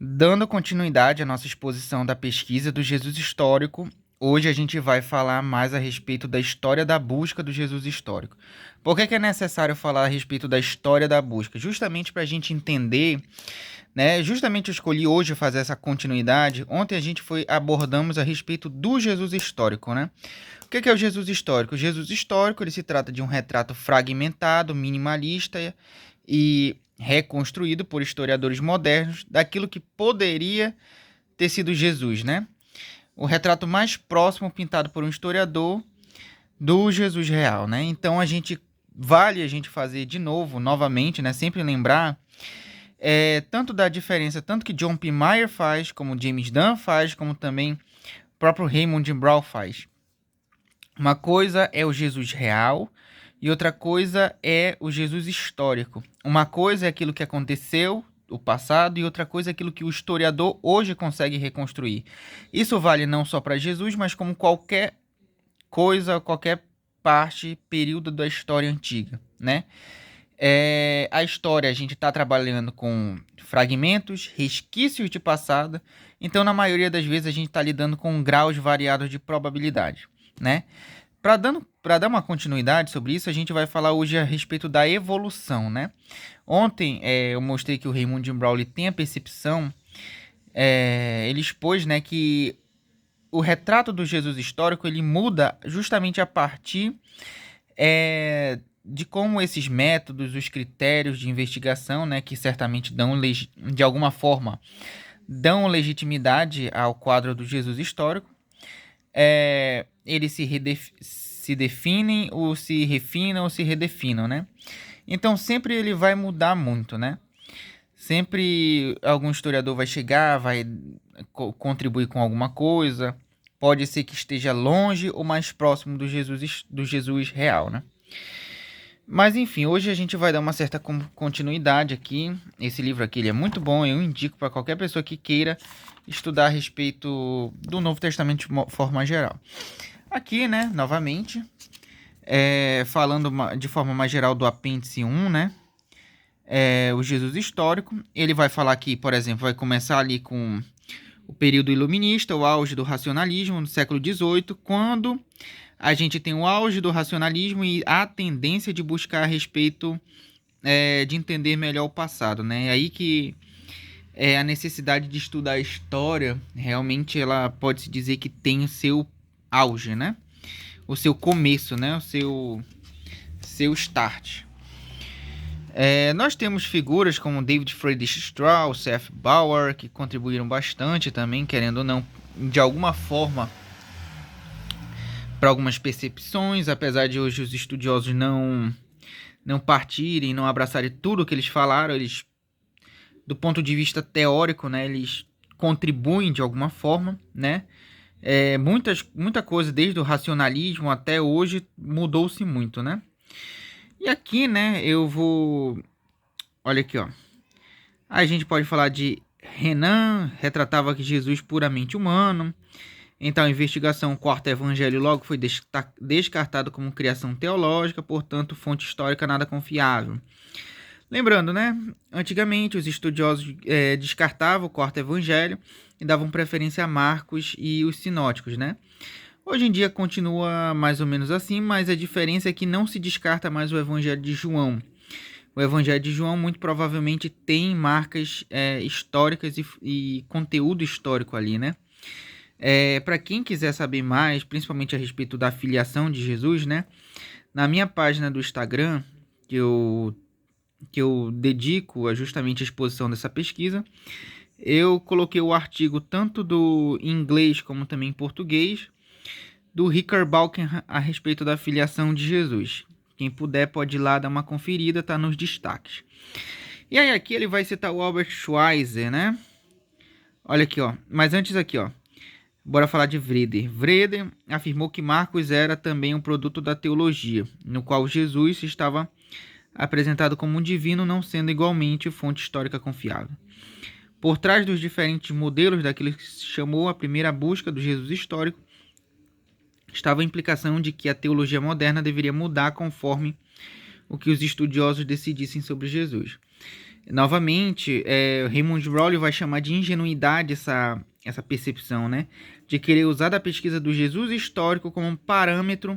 Dando continuidade à nossa exposição da pesquisa do Jesus histórico, hoje a gente vai falar mais a respeito da história da busca do Jesus histórico. Por que é necessário falar a respeito da história da busca? Justamente para a gente entender, né? Justamente eu escolhi hoje fazer essa continuidade. Ontem a gente abordamos a respeito do Jesus histórico, né? O que é o Jesus histórico? O Jesus histórico ele se trata de um retrato fragmentado, minimalista e reconstruído por historiadores modernos daquilo que poderia ter sido Jesus, né? O retrato mais próximo pintado por um historiador do Jesus real, né? Então vale a gente fazer de novo, novamente, né? Sempre lembrar tanto da diferença, tanto que John P. Meyer faz, como James Dunn faz, como também o próprio Raymond Brown faz. Uma coisa é o Jesus real e outra coisa é o Jesus histórico. Uma coisa é aquilo que aconteceu, o passado, e outra coisa é aquilo que o historiador hoje consegue reconstruir. Isso vale não só para Jesus, mas como qualquer coisa, qualquer parte, período da história antiga, né? A história a gente está trabalhando com fragmentos, resquícios de passado, então na maioria das vezes a gente está lidando com graus variados de probabilidade, né? Para dar uma continuidade sobre isso, a gente vai falar hoje a respeito da evolução, né? Ontem eu mostrei que o Raymond Brown tem a percepção, ele expôs, né, que o retrato do Jesus histórico ele muda justamente a partir de como esses métodos, os critérios de investigação, né, que certamente de alguma forma dão legitimidade ao quadro do Jesus histórico, eles se definem, ou se refinam, ou se redefinam, né? Então sempre ele vai mudar muito, né? Sempre algum historiador vai chegar, vai contribuir com alguma coisa. Pode ser que esteja longe ou mais próximo do Jesus real, né? Mas enfim, hoje a gente vai dar uma certa continuidade aqui. Esse livro aqui ele é muito bom, eu indico para qualquer pessoa que queira estudar a respeito do Novo Testamento de forma geral. Aqui, né, novamente, falando de forma mais geral do apêndice 1, né, o Jesus histórico. Ele vai falar aqui, por exemplo, vai começar ali com o período iluminista, o auge do racionalismo no século XVIII, quando a gente tem o auge do racionalismo e a tendência de buscar a respeito de entender melhor o passado, né? É aí que a necessidade de estudar a história, realmente ela pode-se dizer que tem o seu auge, né? O seu começo, né? O seu start. Nós temos figuras como David Friedrich Strauss, F. Bauer, que contribuíram bastante também, querendo ou não, de alguma forma, para algumas percepções, apesar de hoje os estudiosos não partirem, não abraçarem tudo o que eles falaram, eles, do ponto de vista teórico, né, eles contribuem de alguma forma, né? Muita coisa, desde o racionalismo até hoje, mudou-se muito, né? E aqui, né, eu vou... Olha aqui, ó. A gente pode falar de Renan, retratava que Jesus puramente humano. Então, a investigação, o quarto evangelho logo foi descartado como criação teológica, portanto, fonte histórica nada confiável. Lembrando, né? Antigamente, os estudiosos descartavam o quarto evangelho e davam preferência a Marcos e os sinóticos, né? Hoje em dia continua mais ou menos assim, mas a diferença é que não se descarta mais o evangelho de João. O Evangelho de João muito provavelmente tem marcas históricas e conteúdo histórico ali, né? Para quem quiser saber mais, principalmente a respeito da filiação de Jesus, né? Na minha página do Instagram, que eu dedico a justamente a exposição dessa pesquisa, eu coloquei o artigo tanto do inglês como também em português, do Richard Balken a respeito da filiação de Jesus. Quem puder pode ir lá dar uma conferida, tá nos destaques. E aí aqui ele vai citar o Albert Schweitzer, né? Olha aqui, ó. Mas antes aqui, ó. Bora falar de Wrede. Wrede afirmou que Marcos era também um produto da teologia, no qual Jesus estava apresentado como um divino, não sendo igualmente fonte histórica confiável. Por trás dos diferentes modelos daquilo que se chamou a primeira busca do Jesus histórico, estava a implicação de que a teologia moderna deveria mudar conforme o que os estudiosos decidissem sobre Jesus. Novamente, Raymond Rowley vai chamar de ingenuidade essa percepção, né? De querer usar a pesquisa do Jesus histórico como um parâmetro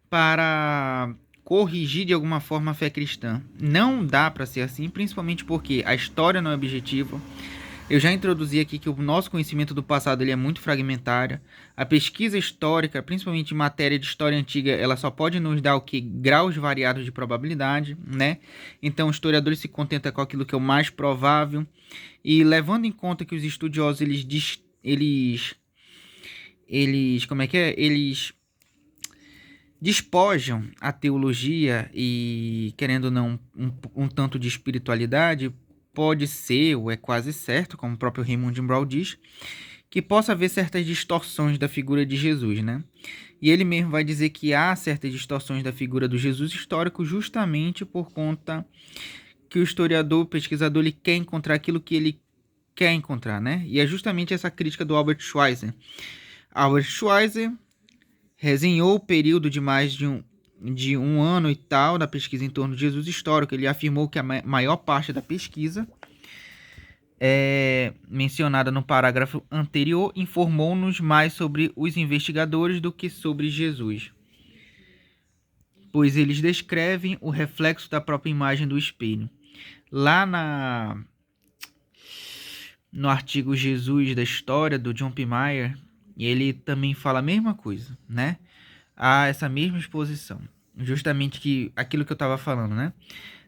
para corrigir de alguma forma a fé cristã. Não dá para ser assim, principalmente porque a história não é objetiva. Eu já introduzi aqui que o nosso conhecimento do passado ele é muito fragmentário. A pesquisa histórica, principalmente em matéria de história antiga, ela só pode nos dar o que? Graus variados de probabilidade, né? Então, o historiador se contenta com aquilo que é o mais provável. E levando em conta que os estudiosos, como é que é? Eles despojam a teologia e, querendo ou não, um tanto de espiritualidade, pode ser, ou é quase certo, como o próprio Raymond Brown diz, que possa haver certas distorções da figura de Jesus, né? E ele mesmo vai dizer que há certas distorções da figura do Jesus histórico justamente por conta que o historiador, o pesquisador, ele quer encontrar aquilo que ele quer encontrar, né? E é justamente essa crítica do Albert Schweitzer. Albert Schweitzer resenhou o período de mais de um ano e tal da pesquisa em torno de Jesus histórico. Ele afirmou que a maior parte da pesquisa mencionada no parágrafo anterior informou-nos mais sobre os investigadores do que sobre Jesus, pois eles descrevem o reflexo da própria imagem do espelho. Lá no artigo Jesus da História, do John P. Meyer, ele também fala a mesma coisa, né? Há essa mesma exposição. Justamente que aquilo que eu estava falando, né?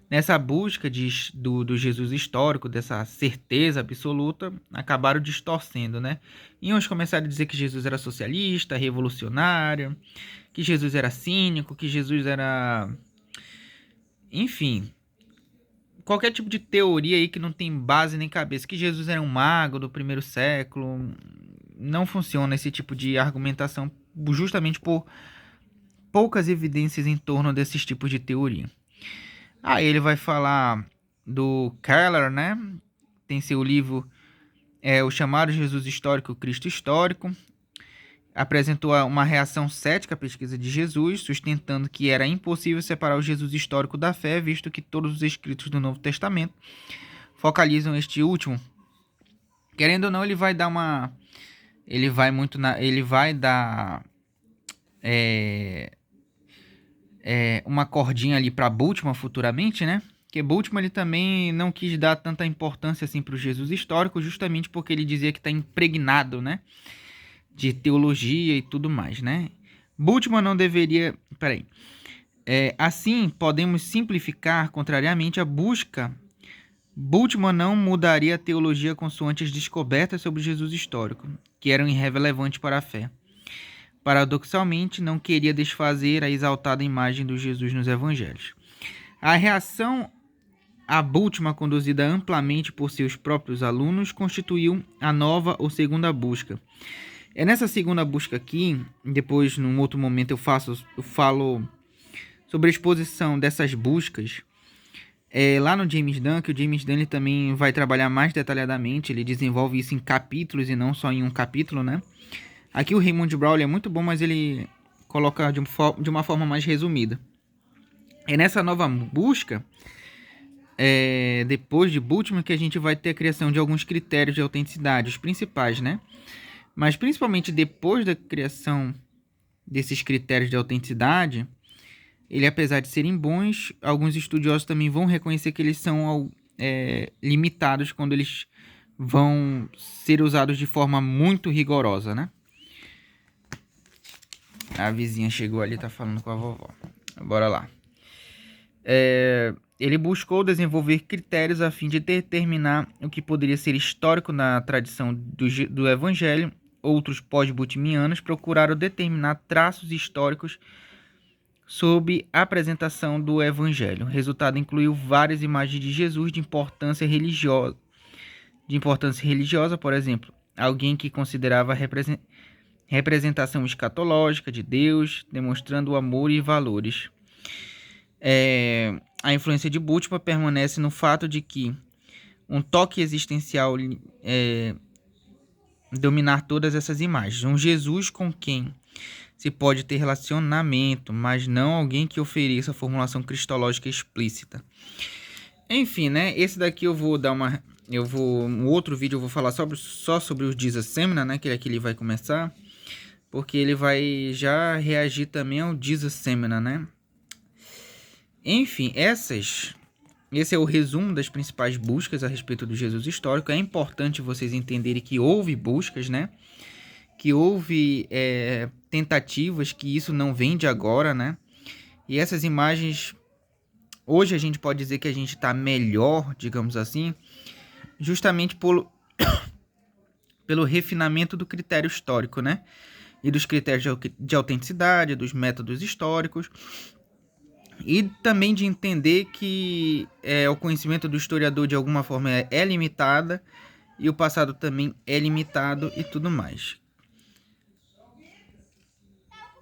Nessa busca do Jesus histórico, dessa certeza absoluta, acabaram distorcendo, né? E uns começaram a dizer que Jesus era socialista, revolucionário, que Jesus era cínico, que Jesus era... Enfim, qualquer tipo de teoria aí que não tem base nem cabeça, que Jesus era um mago do primeiro século, não funciona esse tipo de argumentação justamente por poucas evidências em torno desses tipos de teoria. Aí ele vai falar do Keller, né? Tem seu livro O Chamado Jesus Histórico, o Cristo Histórico. Apresentou uma reação cética à pesquisa de Jesus, sustentando que era impossível separar o Jesus histórico da fé, visto que todos os escritos do Novo Testamento focalizam este último. Querendo ou não, ele vai dar uma... Ele vai dar... uma cordinha ali para Bultmann futuramente, né? Que Bultmann ele também não quis dar tanta importância assim para o Jesus histórico, justamente porque ele dizia que está impregnado, né? De teologia e tudo mais, né? Bultmann não deveria... Peraí. Assim, podemos simplificar, contrariamente à busca. Bultmann não mudaria a teologia consoante as descobertas sobre Jesus histórico, que eram irrelevantes para a fé. Paradoxalmente, não queria desfazer a exaltada imagem do Jesus nos evangelhos. A reação a Bultmann, conduzida amplamente por seus próprios alunos, constituiu a nova ou segunda busca. É nessa segunda busca aqui, depois num outro momento eu falo sobre a exposição dessas buscas, lá no James Dunn, que o James Dunn ele também vai trabalhar mais detalhadamente, ele desenvolve isso em capítulos e não só em um capítulo, né? Aqui o Raymond Brown é muito bom, mas ele coloca de uma forma mais resumida. É nessa nova busca, depois de Bultmann, que a gente vai ter a criação de alguns critérios de autenticidade, os principais, né? Mas principalmente depois da criação desses critérios de autenticidade, ele, apesar de serem bons, alguns estudiosos também vão reconhecer que eles são limitados quando eles vão ser usados de forma muito rigorosa, né? A vizinha chegou ali e tá falando com a vovó. Bora lá. Ele buscou desenvolver critérios a fim de determinar o que poderia ser histórico na tradição do Evangelho. Outros pós-bultmannianos procuraram determinar traços históricos sob a apresentação do Evangelho. O resultado incluiu várias imagens de Jesus de importância religiosa. Por exemplo, alguém que considerava representação escatológica de Deus, demonstrando o amor e valores. A influência de Bultmann permanece no fato de que um toque existencial dominar todas essas imagens. Um Jesus com quem se pode ter relacionamento, mas não alguém que ofereça a formulação cristológica explícita. Enfim, né? Esse daqui eu vou dar uma... No outro vídeo eu vou falar só sobre os Jesus Semina, né? Que aqui ele vai começar. Porque ele vai já reagir também ao Jesus Semina, né? Enfim, esse é o resumo das principais buscas a respeito do Jesus histórico. É importante vocês entenderem que houve buscas, né? Que houve tentativas, que isso não vem de agora, né? E essas imagens, hoje a gente pode dizer que a gente está melhor, digamos assim, justamente pelo refinamento do critério histórico, né? E dos critérios de autenticidade, dos métodos históricos. E também de entender que o conhecimento do historiador de alguma forma é limitada e o passado também é limitado e tudo mais.